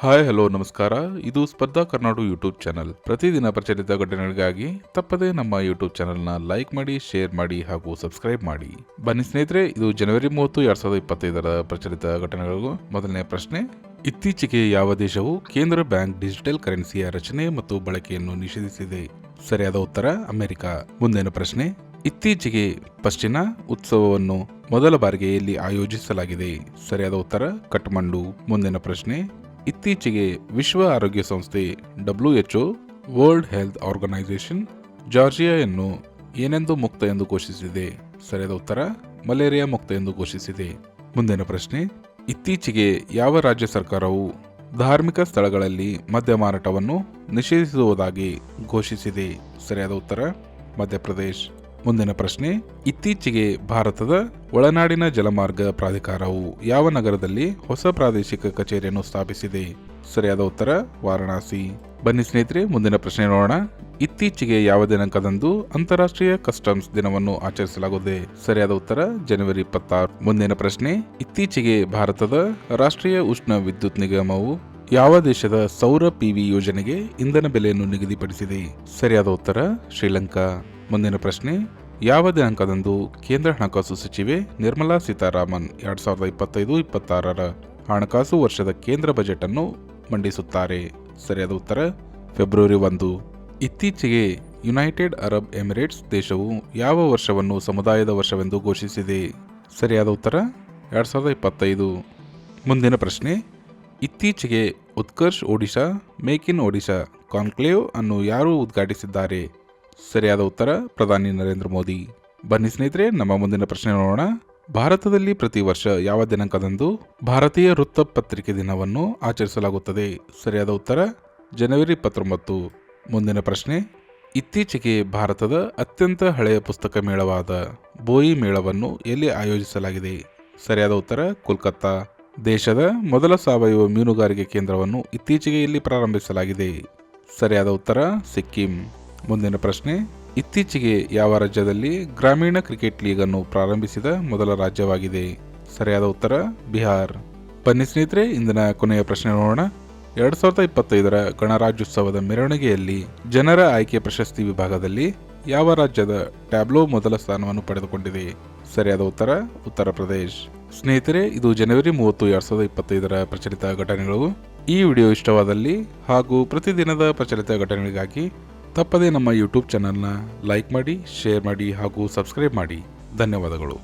Hi hello ನಮಸ್ಕಾರ. ಇದು ಸ್ಪರ್ಧಾ ಕರ್ನಾಟಕ ಯೂಟ್ಯೂಬ್ ಚಾನಲ್. ಪ್ರತಿದಿನ ಪ್ರಚಲಿತ ಘಟನೆಗಳಿಗಾಗಿ ತಪ್ಪದೇ ನಮ್ಮ ಯೂಟ್ಯೂಬ್ ಚಾನಲ್ನ ಲೈಕ್ ಮಾಡಿ, ಶೇರ್ ಮಾಡಿ ಹಾಗೂ ಸಬ್ಸ್ಕ್ರೈಬ್ ಮಾಡಿ. ಬನ್ನಿ ಸ್ನೇಹಿತರೆ, ಇದು ಜನವರಿ 30, 2025 ಪ್ರಚಲಿತ ಘಟನೆಗಳು. ಮೊದಲನೇ ಪ್ರಶ್ನೆ: ಇತ್ತೀಚೆಗೆ ಯಾವ ದೇಶವು ಕೇಂದ್ರ ಬ್ಯಾಂಕ್ ಡಿಜಿಟಲ್ ಕರೆನ್ಸಿಯ ರಚನೆ ಮತ್ತು ಬಳಕೆಯನ್ನು ನಿಷೇಧಿಸಿದೆ? ಸರಿಯಾದ ಉತ್ತರ ಅಮೆರಿಕ. ಮುಂದಿನ ಪ್ರಶ್ನೆ: ಇತ್ತೀಚೆಗೆ ಪಶ್ಚಿಮ ಉತ್ಸವವನ್ನು ಮೊದಲ ಬಾರಿಗೆ ಎಲ್ಲಿ ಆಯೋಜಿಸಲಾಗಿದೆ? ಸರಿಯಾದ ಉತ್ತರ ಕಠ್ಮಂಡು. ಮುಂದಿನ ಪ್ರಶ್ನೆ: ಇತ್ತೀಚೆಗೆ ವಿಶ್ವ ಆರೋಗ್ಯ ಸಂಸ್ಥೆ WHO ವರ್ಲ್ಡ್ ಹೆಲ್ತ್ ಆರ್ಗನೈಸೇಷನ್ ಜಾರ್ಜಿಯಾವನ್ನು ಏನೆಂದು ಮುಕ್ತ ಎಂದು ಘೋಷಿಸಿದೆ? ಸರಿಯಾದ ಉತ್ತರ ಮಲೇರಿಯಾ ಮುಕ್ತ ಎಂದು ಘೋಷಿಸಿದೆ. ಮುಂದಿನ ಪ್ರಶ್ನೆ: ಇತ್ತೀಚೆಗೆ ಯಾವ ರಾಜ್ಯ ಸರ್ಕಾರವು ಧಾರ್ಮಿಕ ಸ್ಥಳಗಳಲ್ಲಿ ಮದ್ಯ ಮಾರಾಟವನ್ನು ನಿಷೇಧಿಸುವುದಾಗಿ ಘೋಷಿಸಿದೆ? ಸರಿಯಾದ ಉತ್ತರ ಮಧ್ಯಪ್ರದೇಶ್. ಮುಂದಿನ ಪ್ರಶ್ನೆ: ಇತ್ತೀಚೆಗೆ ಭಾರತದ ಒಳನಾಡಿನ ಜಲಮಾರ್ಗ ಪ್ರಾಧಿಕಾರವು ಯಾವ ನಗರದಲ್ಲಿ ಹೊಸ ಪ್ರಾದೇಶಿಕ ಕಚೇರಿಯನ್ನು ಸ್ಥಾಪಿಸಿದೆ? ಸರಿಯಾದ ಉತ್ತರ ವಾರಣಾಸಿ. ಬನ್ನಿ ಸ್ನೇಹಿತರೆ, ಮುಂದಿನ ಪ್ರಶ್ನೆ ನೋಡೋಣ. ಇತ್ತೀಚೆಗೆ ಯಾವ ದಿನಾಂಕದಂದು ಅಂತಾರಾಷ್ಟ್ರೀಯ ಕಸ್ಟಮ್ಸ್ ದಿನವನ್ನು ಆಚರಿಸಲಾಗುತ್ತದೆ? ಸರಿಯಾದ ಉತ್ತರ ಜನವರಿ 26. ಮುಂದಿನ ಪ್ರಶ್ನೆ: ಇತ್ತೀಚೆಗೆ ಭಾರತದ ರಾಷ್ಟ್ರೀಯ ಉಷ್ಣ ವಿದ್ಯುತ್ ನಿಗಮವು ಯಾವ ದೇಶದ ಸೌರ PV ಯೋಜನೆಗೆ ಇಂಧನ ಬೆಲೆಯನ್ನು ನಿಗದಿಪಡಿಸಿದೆ? ಸರಿಯಾದ ಉತ್ತರ ಶ್ರೀಲಂಕಾ. ಮುಂದಿನ ಪ್ರಶ್ನೆ: ಯಾವ ದಿನಾಂಕದಂದು ಕೇಂದ್ರ ಹಣಕಾಸು ಸಚಿವೆ ನಿರ್ಮಲಾ ಸೀತಾರಾಮನ್ 2025-26 ಹಣಕಾಸು ವರ್ಷದ ಕೇಂದ್ರ ಬಜೆಟ್ ಅನ್ನು ಮಂಡಿಸುತ್ತಾರೆ? ಸರಿಯಾದ ಉತ್ತರ ಫೆಬ್ರವರಿ 1. ಇತ್ತೀಚೆಗೆ ಯುನೈಟೆಡ್ ಅರಬ್ ಎಮಿರೇಟ್ಸ್ ದೇಶವು ಯಾವ ವರ್ಷವನ್ನು ಸಮುದಾಯದ ವರ್ಷವೆಂದು ಘೋಷಿಸಿದೆ? ಸರಿಯಾದ ಉತ್ತರ 2025. ಮುಂದಿನ ಪ್ರಶ್ನೆ: ಇತ್ತೀಚೆಗೆ Utkarsh Odisha make in Odisha conclave ಅನ್ನು ಯಾರು ಉದ್ಘಾಟಿಸಿದ್ದಾರೆ? ಸರಿಯಾದ ಉತ್ತರ ಪ್ರಧಾನಿ ನರೇಂದ್ರ ಮೋದಿ. ಬನ್ನಿ ಸ್ನೇಹಿತರೆ, ನಮ್ಮ ಮುಂದಿನ ಪ್ರಶ್ನೆ ನೋಡೋಣ. ಭಾರತದಲ್ಲಿ ಪ್ರತಿ ವರ್ಷ ಯಾವ ದಿನಾಂಕದಂದು ಭಾರತೀಯ ವೃತ್ತಪತ್ರಿಕೆ ದಿನವನ್ನು ಆಚರಿಸಲಾಗುತ್ತದೆ? ಸರಿಯಾದ ಉತ್ತರ ಜನವರಿ 29. ಮುಂದಿನ ಪ್ರಶ್ನೆ: ಇತ್ತೀಚೆಗೆ ಭಾರತದ ಅತ್ಯಂತ ಹಳೆಯ ಪುಸ್ತಕ ಮೇಳವಾದ ಬೋಯಿ ಮೇಳವನ್ನು ಎಲ್ಲಿ ಆಯೋಜಿಸಲಾಗಿದೆ? ಸರಿಯಾದ ಉತ್ತರ ಕೋಲ್ಕತ್ತಾ. ದೇಶದ ಮೊದಲ ಸಾವಯವ ಮೀನುಗಾರಿಕೆ ಕೇಂದ್ರವನ್ನು ಇತ್ತೀಚೆಗೆ ಎಲ್ಲಿ ಪ್ರಾರಂಭಿಸಲಾಗಿದೆ? ಸರಿಯಾದ ಉತ್ತರ ಸಿಕ್ಕಿಂ. ಮುಂದಿನ ಪ್ರಶ್ನೆ: ಇತ್ತೀಚೆಗೆ ಯಾವ ರಾಜ್ಯದಲ್ಲಿ ಗ್ರಾಮೀಣ ಕ್ರಿಕೆಟ್ ಲೀಗ್ ಅನ್ನು ಪ್ರಾರಂಭಿಸಿದ ಮೊದಲ ರಾಜ್ಯವಾಗಿದೆ? ಸರಿಯಾದ ಉತ್ತರ ಬಿಹಾರ್. ಬನ್ನಿ ಸ್ನೇಹಿತರೆ, ಇಂದಿನ ಕೊನೆಯ ಪ್ರಶ್ನೆ ನೋಡೋಣ. 2025 ಗಣರಾಜ್ಯೋತ್ಸವದ ಮೆರವಣಿಗೆಯಲ್ಲಿ ಜನರ ಆಯ್ಕೆ ಪ್ರಶಸ್ತಿ ವಿಭಾಗದಲ್ಲಿ ಯಾವ ರಾಜ್ಯದ ಟ್ಯಾಬ್ಲೋ ಮೊದಲ ಸ್ಥಾನವನ್ನು ಪಡೆದುಕೊಂಡಿದೆ? ಸರಿಯಾದ ಉತ್ತರ ಉತ್ತರ ಪ್ರದೇಶ್. ಸ್ನೇಹಿತರೆ, ಇದು ಜನವರಿ 30, 2025 ಪ್ರಚಲಿತ ಘಟನೆಗಳು. ಈ ವಿಡಿಯೋ ಇಷ್ಟವಾದಲ್ಲಿ ಹಾಗೂ ಪ್ರತಿದಿನದ ಪ್ರಚಲಿತ ಘಟನೆಗಳಿಗಾಗಿ ತಪ್ಪದೇ ನಮ್ಮ ಯೂಟ್ಯೂಬ್ ಚಾನಲ್ನ ಲೈಕ್ ಮಾಡಿ, ಶೇರ್ ಮಾಡಿ ಹಾಗೂ ಸಬ್ಸ್ಕ್ರೈಬ್ ಮಾಡಿ. ಧನ್ಯವಾದಗಳು.